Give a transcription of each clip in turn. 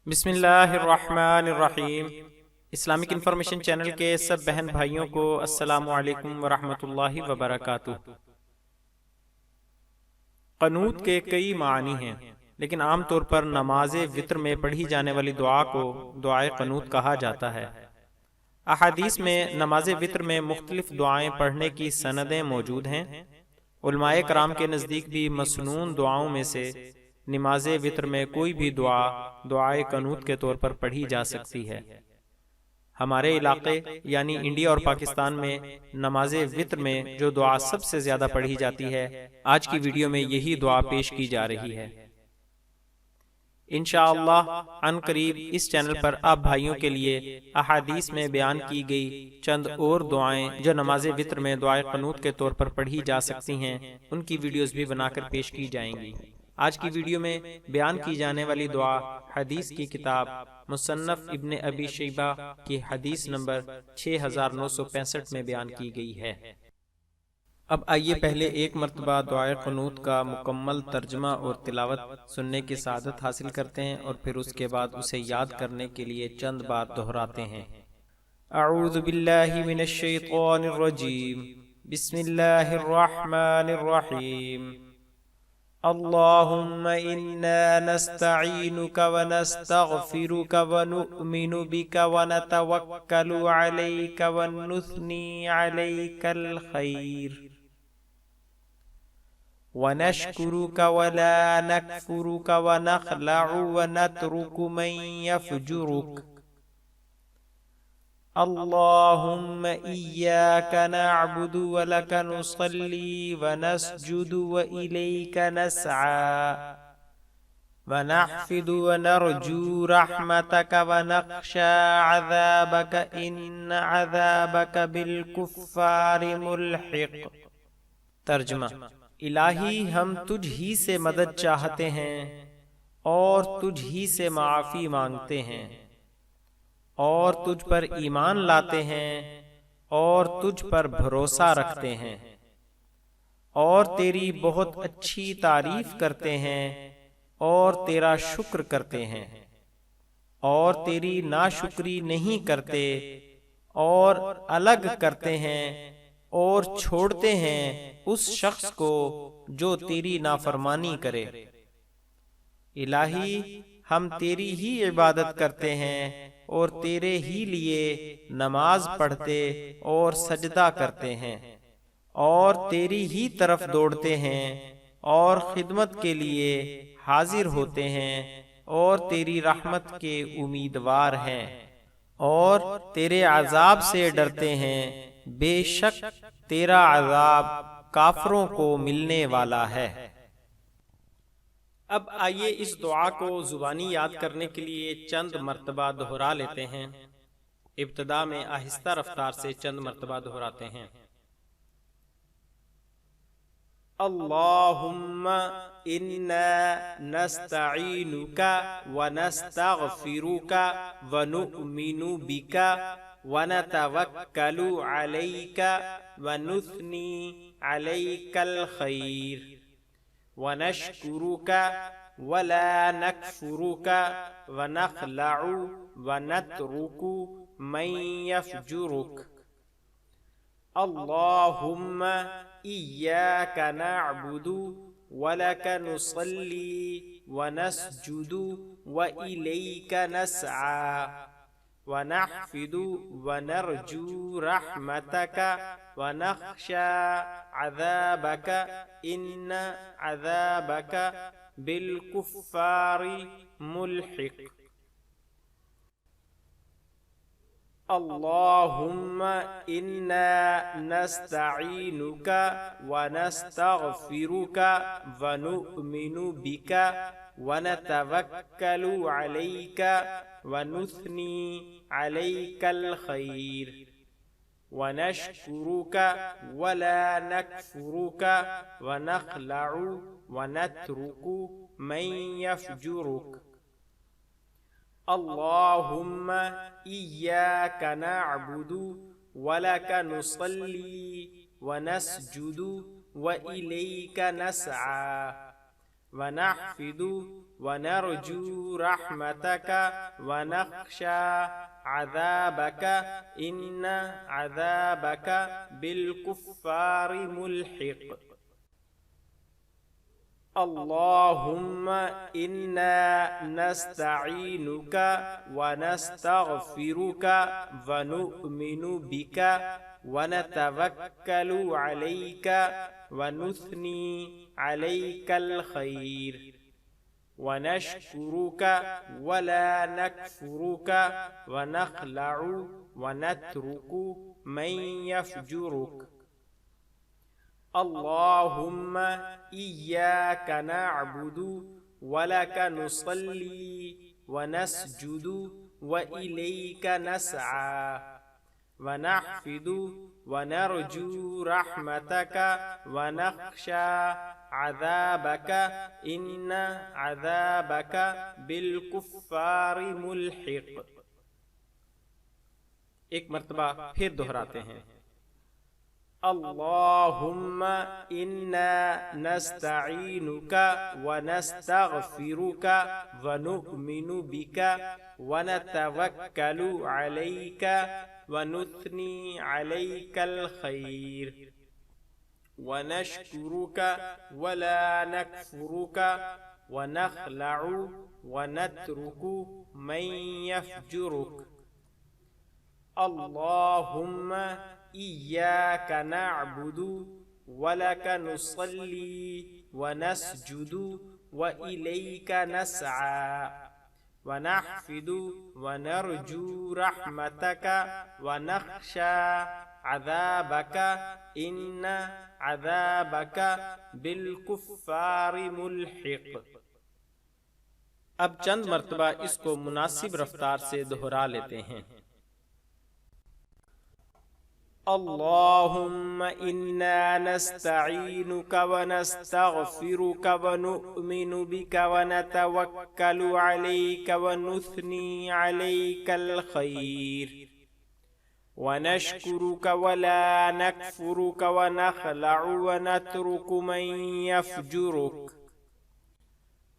بسم اللہ الرحمن الرحیم۔ اسلامک انفارمیشن چینل کے سب بہن بھائیوں کو السلام علیکم ورحمۃ اللہ وبرکاتہ۔ قنوت کے کئی معنی ہیں، لیکن عام طور پر نماز وتر میں پڑھی جانے والی دعا کو دعائے قنوت کہا جاتا ہے۔ احادیث میں نماز وتر میں مختلف دعائیں پڑھنے کی سندیں موجود ہیں۔ علماء کرام کے نزدیک بھی مسنون دعاؤں میں سے نماز وتر میں کوئی بھی دعا دعائے قنوت کے طور پر پڑھی جا سکتی ہے۔ ہمارے علاقے یعنی انڈیا اور پاکستان میں نماز وتر میں جو دعا سب سے زیادہ پڑھی جاتی ہے، آج کی ویڈیو میں یہی دعا پیش کی جا رہی ہے۔ انشاءاللہ عن قریب اس چینل پر آپ بھائیوں کے لیے احادیث میں بیان کی گئی چند اور دعائیں جو نماز وتر میں دعائے قنوت کے طور پر پڑھی جا سکتی ہیں، ان کی ویڈیوز بھی بنا کر پیش کی جائیں گی۔ آج کی ویڈیو میں بیان کی جانے والی دعا حدیث کی کتاب مصنف ابن ابی شیبہ کی حدیث نمبر 6965 میں بیان کی گئی ہے۔ اب آئیے پہلے ایک مرتبہ دعائے قنوت کا مکمل ترجمہ اور تلاوت سننے کی سعادت حاصل کرتے ہیں، اور پھر اس کے بعد اسے یاد کرنے کے لیے چند بار دہراتے ہیں۔ اعوذ باللہ من الشیطان الرجیم، بسم اللہ الرحمن الرحیم۔ اللهم إنا نستعينك ونستغفرك ونؤمن بك ونتوكل عليك ونثني عليك الخير ونشكرك ولا نكفرك ونخلع ونترك من يفجرك اللهم إياك نعبد ولك نصلي ونسجد وإليك نسعى ونحفد ونرجو رحمتك ونخشى عذابك إن عذابك بالكفار ملحق۔ ترجمہ: الہی ہم تجھ ہی سے مدد چاہتے ہیں اور تجھ ہی سے معافی مانگتے ہیں، اور تجھ پر ایمان لاتے ہیں اور تجھ پر بھروسہ رکھتے ہیں، اور تیری بہت اچھی تعریف کرتے ہیں اور تیرا شکر کرتے ہیں، اور تیری ناشکری نہیں کرتے، اور الگ کرتے ہیں اور چھوڑتے ہیں اس شخص کو جو تیری نافرمانی کرے۔ الہی ہم تیری ہی عبادت کرتے ہیں اور تیرے ہی لیے نماز پڑھتے اور سجدہ کرتے ہیں، اور تیری ہی طرف دوڑتے ہیں اور خدمت کے لیے حاضر ہوتے ہیں، اور تیری رحمت کے امیدوار ہیں، اور تیرے عذاب سے ڈرتے ہیں۔ بے شک تیرا عذاب کافروں کو ملنے والا ہے۔ اب آئیے اس دعا کو زبانی یاد کرنے کے لیے چند مرتبہ دہرا لیتے ہیں۔ ابتدا میں آہستہ رفتار سے چند مرتبہ دہراتے ہیں۔ اللہم انا نستعینک ونستغفرک ونؤمن بک ونتوکل علیک ونثنی علیک الخیر ونشكرك ولا نكفرك ونخلع ونترك من يفجرك اللهم إياك نعبد ولك نصلي ونسجد وإليك نسعى ونحفد ونرجو رحمتك ونخشى عذابك إن عذابك بالكفار ملحق اللهم إنا نستعينك ونستغفرك ونؤمن بك ونتوكل عليك ونثني عليك الخير ونشكرك ولا نكفرك ونخلع ونترك من يفجرك اللهم إياك نعبد ولك نصلي ونسجد وإليك نسعى ونحفظ ونرجو رحمتك ونخشى عذابك إن عذابك بالكفار ملحق اللهم إنا نستعينك ونستغفرك ونؤمن بك ونتوكل عليك ونثني عليك الخير ونشكرك ولا نكفرك ونخلع ونترك من يفجرك اللهم إياك نعبد ولك نصلي ونسجد وإليك نسعى ونحفظ ونرجو رحمتك ونخشى عذابك إن عذابك بالكفار ملحق۔ ایک مرتبہ پھر دہراتے ہیں، اللہم انا نستعینک ونستغفرک ونؤمن بک ونتوکل علیک ونثنی علیک الخیر ونشکرک ولا نکفرک ونخلع ونترک من یفجرک اللہم إياك نعبد ولك نصلي ونسجد وإليك نسعى ونحفظ ونرجو رحمتك ونخشى عذابك إن عذابك بالكفار ملحق۔ اب چند مرتبہ اس کو مناسب رفتار سے دہرا لیتے ہیں۔ اللهم إنا نستعينك ونستغفرك ونؤمن بك ونتوكل عليك ونثني عليك الخير ونشكرك ولا نكفرك ونخلع ونترك من يفجرك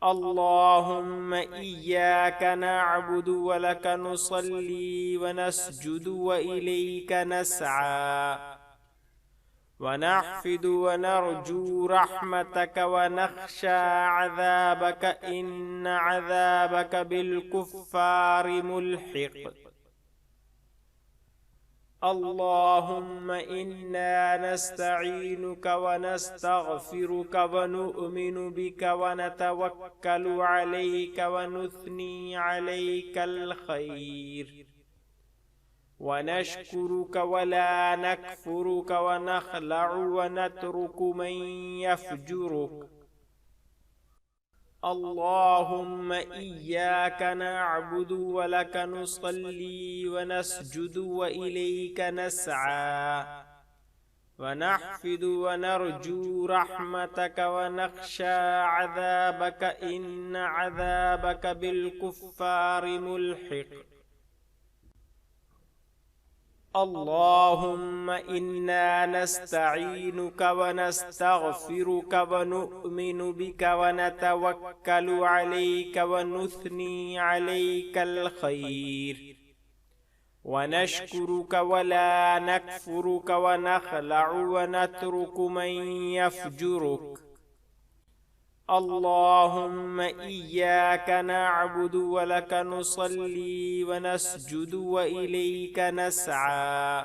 اللهم إياك نعبد ولك نصلي ونسجد وإليك نسعى ونحفظ ونرجو رحمتك ونخشى عذابك إن عذابك بالكفار ملحق اللهم إنا نستعينك ونستغفرك ونؤمن بك ونتوكل عليك ونثني عليك الخير ونشكرك ولا نكفرك ونخلع ونترك من يفجرك اللهم إياك نعبد ولك نصلي ونسجد وإليك نسعى ونحفظ ونرجو رحمتك ونخشى عذابك إن عذابك بالكفار ملحق اللهم إنا نستعينك ونستغفرك ونؤمن بك ونتوكل عليك ونثني عليك الخير ونشكرك ولا نكفرك ونخلع ونترك من يفجرك اللهم إياك نعبد ولك نصلي ونسجد وإليك نسعى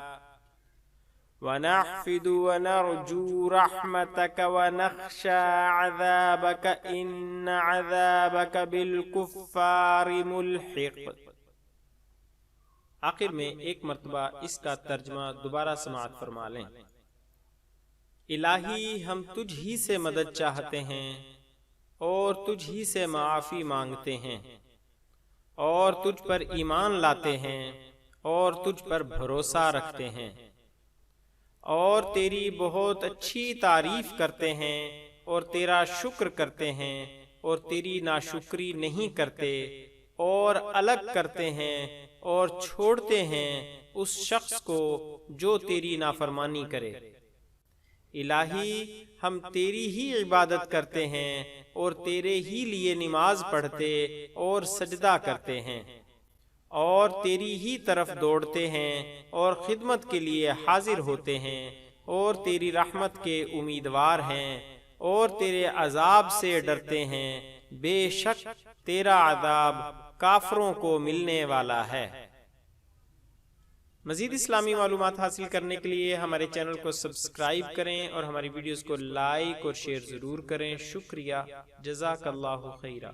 ونحفظ ونرجو رحمتك ونخشى عذابك إن عذابك بالكفار ملحق۔ آخر میں ایک مرتبہ اس کا ترجمہ دوبارہ سماعت فرما لیں۔ الہی ہم تجھ ہی سے مدد چاہتے ہیں اور تجھ ہی سے معافی مانگتے ہیں اور تجھ پر ایمان لاتے ہیں اور تجھ پر بھروسہ رکھتے ہیں اور تیری بہت اچھی تعریف کرتے ہیں اور تیرا شکر کرتے ہیں اور تیری ناشکری نہیں کرتے اور الگ کرتے ہیں اور چھوڑتے ہیں اس شخص کو جو تیری نافرمانی کرے۔ الہی ہم تیری ہی عبادت کرتے ہیں اور تیرے ہی لیے نماز پڑھتے اور سجدہ کرتے ہیں اور تیری ہی طرف دوڑتے ہیں اور خدمت کے لیے حاضر ہوتے ہیں اور تیری رحمت کے امیدوار ہیں اور تیرے عذاب سے ڈرتے ہیں، بے شک تیرا عذاب کافروں کو ملنے والا ہے۔ مزید اسلامی معلومات حاصل کرنے کے لیے ہمارے چینل کو سبسکرائب کریں اور ہماری ویڈیوز کو لائک اور شیئر ضرور کریں۔ شکریہ، جزاک اللہ خیرہ۔